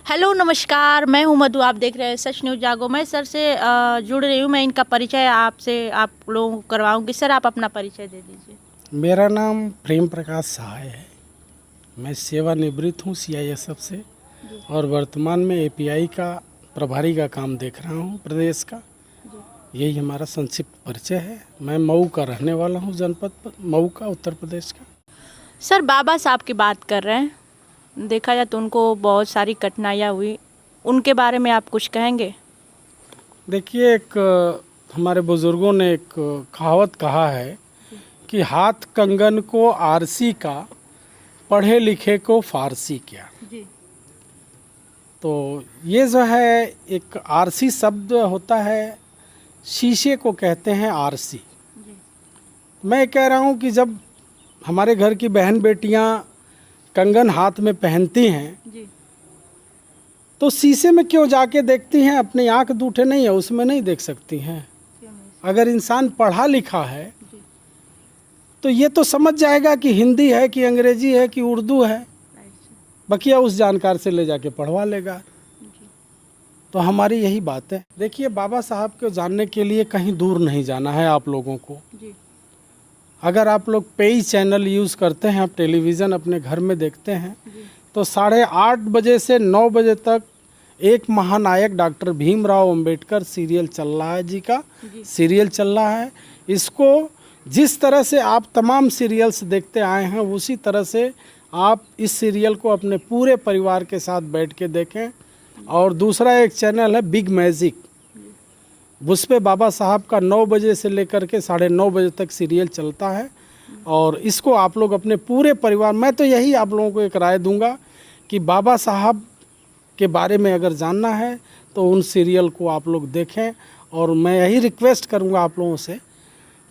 Hello नमस्कार, मैं हूं मधु। आप देख रहे हैं सच न्यूज़ जागो। मैं सर से जुड़ रही हूं। मैं इनका परिचय आप लोगों को करवाऊंगी। सर, आप अपना परिचय दे दीजिए। मेरा नाम प्रेम प्रकाश सहाय है। मैं सेवानिवृत्त हूँ CISF से और वर्तमान में API का प्रभारी का काम देख रहा हूँ प्रदेश का। यही हमारा संक्षिप्त परिचय है। मैं मऊ का रहने वाला हूँ, जनपद मऊ का, उत्तर प्रदेश का। सर, बाबा साहब की बात कर रहे हैं। देखा जाए तो उनको बहुत सारी कठिनाइयाँ हुई, उनके बारे में आप कुछ कहेंगे? देखिए, एक हमारे बुज़ुर्गों ने एक कहावत कहा है कि हाथ कंगन को आरसी का, पढ़े लिखे को फारसी क्या। जी। तो ये जो है एक आरसी शब्द होता है, शीशे को कहते हैं आरसी। मैं कह रहा हूँ कि जब हमारे घर की बहन बेटियाँ कंगन हाथ में पहनती हैं जी। तो शीशे में क्यों जाके देखती हैं? अपनी आँख दूठे नहीं है, उसमें नहीं देख सकती हैं। अगर इंसान पढ़ा लिखा है तो ये तो समझ जाएगा कि हिंदी है कि अंग्रेजी है कि उर्दू है, बकिया उस जानकार से ले जाके पढ़वा लेगा। तो हमारी यही बात है। देखिए, बाबा साहब को जानने के लिए कहीं दूर नहीं जाना है आप लोगों को। अगर आप लोग पेई चैनल यूज़ करते हैं, आप टेलीविज़न अपने घर में देखते हैं, तो 8:30 बजे से 9 बजे तक एक महानायक डॉक्टर भीमराव अंबेडकर सीरियल चल रहा है जी का सीरियल चल रहा है। इसको जिस तरह से आप तमाम सीरियल्स देखते आए हैं, उसी तरह से आप इस सीरियल को अपने पूरे परिवार के साथ बैठ के देखें। और दूसरा एक चैनल है बिग मैजिक, उस पे बाबा साहब का 9 बजे से लेकर के 9:30 बजे तक सीरियल चलता है। और इसको आप लोग अपने पूरे परिवार, मैं तो यही आप लोगों को एक राय दूंगा कि बाबा साहब के बारे में अगर जानना है तो उन सीरियल को आप लोग देखें। और मैं यही रिक्वेस्ट करूंगा आप लोगों से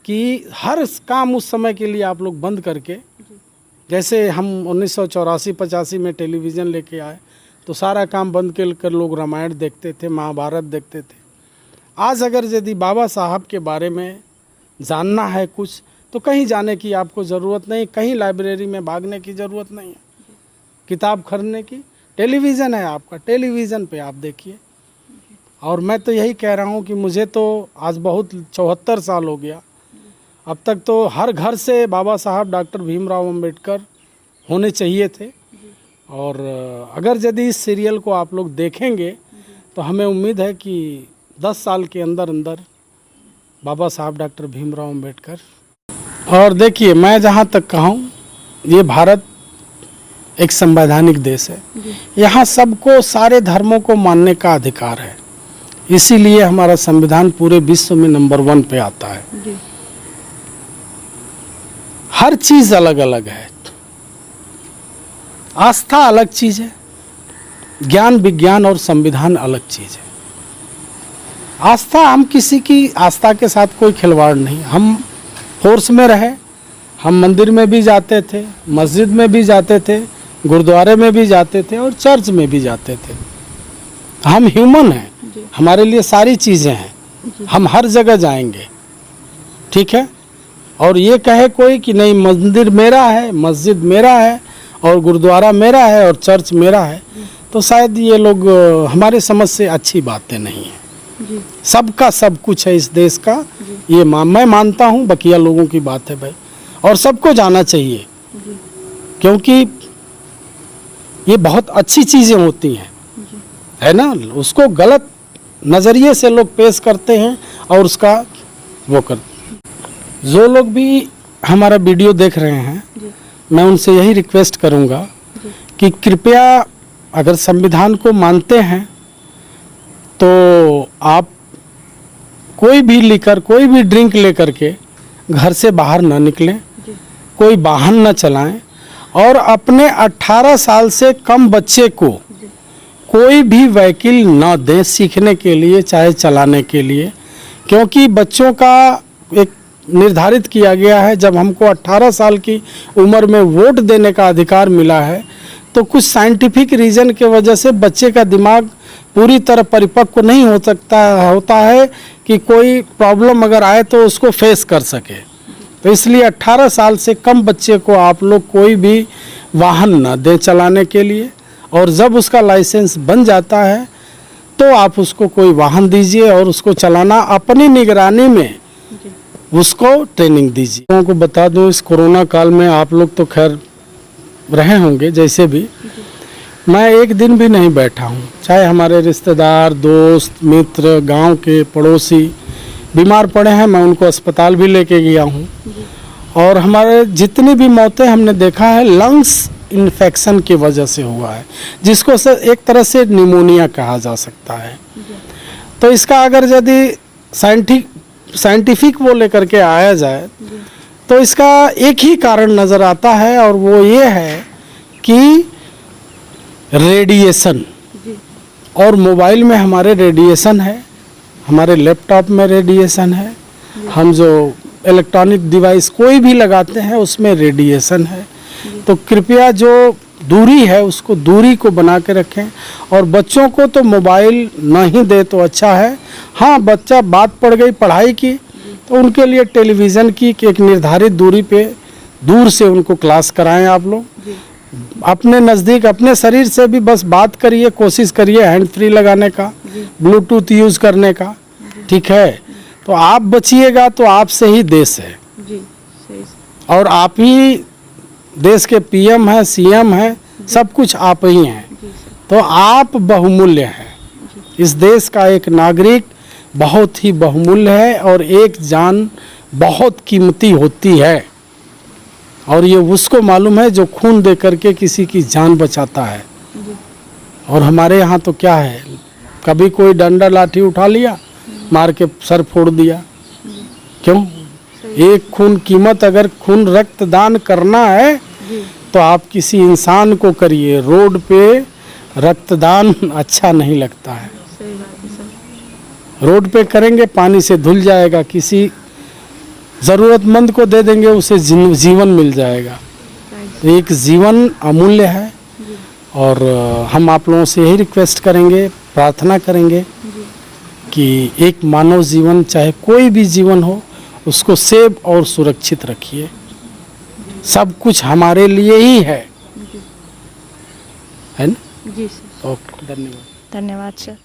कि हर काम उस समय के लिए आप लोग बंद करके, जैसे हम 1984-85 में टेलीविज़न लेके आए तो सारा काम बंद कर लोग रामायण देखते थे, महाभारत देखते थे। आज अगर यदि बाबा साहब के बारे में जानना है कुछ, तो कहीं जाने की आपको ज़रूरत नहीं, कहीं लाइब्रेरी में भागने की ज़रूरत नहीं है, किताब खरीदने की। टेलीविज़न है आपका, टेलीविज़न पे आप देखिए। और मैं तो यही कह रहा हूँ कि मुझे तो आज बहुत 74 साल हो गया, अब तक तो हर घर से बाबा साहब डॉक्टर भीमराव अंबेडकर होने चाहिए थे। और अगर यदि इस सीरियल को आप लोग देखेंगे तो हमें उम्मीद है कि 10 साल के अंदर अंदर बाबा साहब डॉक्टर भीमराव अंबेडकर। और देखिए, मैं जहाँ तक कहूँ, ये भारत एक संवैधानिक देश है। यहाँ सबको, सारे धर्मों को मानने का अधिकार है। इसीलिए हमारा संविधान पूरे विश्व में नंबर 1 पे आता है। हर चीज़ अलग अलग है। आस्था अलग चीज़ है, ज्ञान विज्ञान और संविधान अलग चीज़ है। आस्था, हम किसी की आस्था के साथ कोई खिलवाड़ नहीं। हम फोर्स में रहे, हम मंदिर में भी जाते थे, मस्जिद में भी जाते थे, गुरुद्वारे में भी जाते थे और चर्च में भी जाते थे। हम ह्यूमन हैं, हमारे लिए सारी चीज़ें हैं, हम हर जगह जाएंगे, ठीक है। और ये कहे कोई कि नहीं मंदिर मेरा है, मस्जिद मेरा है और गुरुद्वारा मेरा है और चर्च मेरा है, तो शायद ये लोग हमारे समझ से अच्छी बातें नहीं हैं। सबका सब कुछ है इस देश का, ये मैं मानता हूँ, बकिया लोगों की बात है भाई। और सबको जाना चाहिए, क्योंकि ये बहुत अच्छी चीज़ें होती हैं, है ना। उसको गलत नज़रिए से लोग पेश करते हैं और उसका वो करते। जो लोग भी हमारा वीडियो देख रहे हैं, मैं उनसे यही रिक्वेस्ट करूंगा कि कृपया, अगर संविधान को मानते हैं तो आप कोई भी लिकर, कोई भी ड्रिंक लेकर के घर से बाहर ना निकलें, कोई वाहन न चलाएं और अपने 18 साल से कम बच्चे को कोई भी व्हीकल ना दें सीखने के लिए, चाहे चलाने के लिए। क्योंकि बच्चों का एक निर्धारित किया गया है, जब हमको 18 साल की उम्र में वोट देने का अधिकार मिला है, तो कुछ साइंटिफिक रीज़न के वजह से बच्चे का दिमाग पूरी तरह परिपक्व नहीं होता है कि कोई प्रॉब्लम अगर आए तो उसको फेस कर सके। तो इसलिए 18 साल से कम बच्चे को आप लोग कोई भी वाहन न दें चलाने के लिए। और जब उसका लाइसेंस बन जाता है तो आप उसको कोई वाहन दीजिए और उसको चलाना अपनी निगरानी में उसको ट्रेनिंग दीजिए। लोगों को बता दूं, इस कोरोना काल में आप लोग तो खैर रहे होंगे, जैसे भी मैं एक दिन भी नहीं बैठा हूँ। चाहे हमारे रिश्तेदार, दोस्त, मित्र, गांव के पड़ोसी बीमार पड़े हैं, मैं उनको अस्पताल भी लेके गया हूँ। और हमारे जितनी भी मौतें हमने देखा है लंग्स इन्फेक्शन की वजह से हुआ है, जिसको से एक तरह से निमोनिया कहा जा सकता है। तो इसका अगर यदि साइंटिफिक वो लेकर के आया जाए तो इसका एक ही कारण नज़र आता है, और वो ये है कि रेडिएशन। और मोबाइल में हमारे रेडिएशन है, हमारे लैपटॉप में रेडिएशन है, हम जो इलेक्ट्रॉनिक डिवाइस कोई भी लगाते हैं उसमें रेडिएशन है। तो कृपया जो दूरी है उसको दूरी को बना के रखें। और बच्चों को तो मोबाइल नहीं दे तो अच्छा है। हाँ, बच्चा बात पड़ गई पढ़ाई की तो उनके लिए टेलीविज़न की एक निर्धारित दूरी पे दूर से उनको क्लास कराएं। आप लोग अपने नज़दीक अपने शरीर से भी बस बात करिए, कोशिश करिए हैंड फ्री लगाने का, ब्लूटूथ यूज़ करने का, ठीक है। तो आप बचिएगा तो आपसे ही देश है जी, सही। और आप ही देश के पीएम हैं, सीएम हैं, सब कुछ आप ही हैं। तो आप बहुमूल्य हैं। इस देश का एक नागरिक बहुत ही बहुमूल्य है और एक जान बहुत कीमती होती है। और ये उसको मालूम है जो खून दे करके किसी की जान बचाता है। और हमारे यहाँ तो क्या है, कभी कोई डंडा लाठी उठा लिया, मार के सर फोड़ दिया। क्यों? एक खून कीमत, अगर खून रक्तदान करना है तो आप किसी इंसान को करिए। रोड पे रक्तदान अच्छा नहीं लगता है। सही बात है सर। रोड पे करेंगे पानी से धुल जाएगा, किसी ज़रूरतमंद को दे देंगे उसे जीवन मिल जाएगा। तो एक जीवन अमूल्य है। और हम आप लोगों से यही रिक्वेस्ट करेंगे, प्रार्थना करेंगे कि एक मानव जीवन, चाहे कोई भी जीवन हो, उसको सेव और सुरक्षित रखिए। सब कुछ हमारे लिए ही है ना? जी सर। ओके, धन्यवाद। धन्यवाद सर।